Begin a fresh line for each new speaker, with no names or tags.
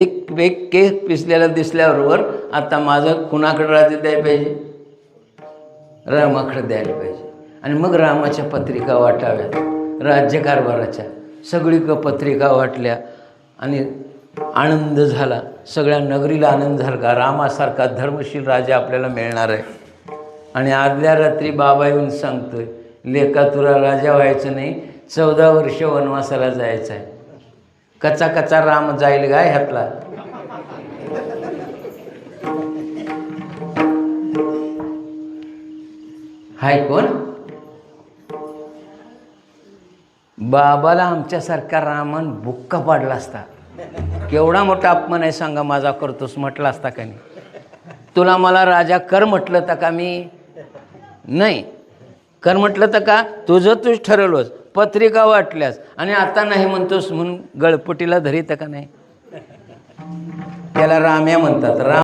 एक केस पिसलेला दिसल्याबरोबर आता माझं कुणाकडे राज्य द्यायला पाहिजे? रामाकडे द्यायला पाहिजे. आणि मग रामाच्या पत्रिका वाटाव्यात राज्यकारभाराच्या. सगळी पत्रिका वाटल्या आणि आनंद झाला. सगळ्या नगरीला आनंद झाला का रामासारखा धर्मशील राजा आपल्याला मिळणार आहे. आणि आदल्या रात्री बाबा येऊन सांगतोय, लेका तुला राजा व्हायचं नाही, 14 वर्ष वनवासाला जायचं आहे. कचा कचा राम जाईल गाय ह्यातला. हाय कोण? बाबाला आमच्यासारखा रामन बुक्का पाडला असता. केवढा मोठा अपमान आहे सांगा माझा करतोस म्हटला असता का नाही? तुला मला राजा कर म्हटलं तर का मी? नाही. कर म्हटलं तर का? तुझं तूच ठरवलंस, पत्रिका वाटल्यास आणि आता नाही म्हणतोस म्हणून गळपटीला धरीत का नाही? त्याला राम्या म्हणतात. राम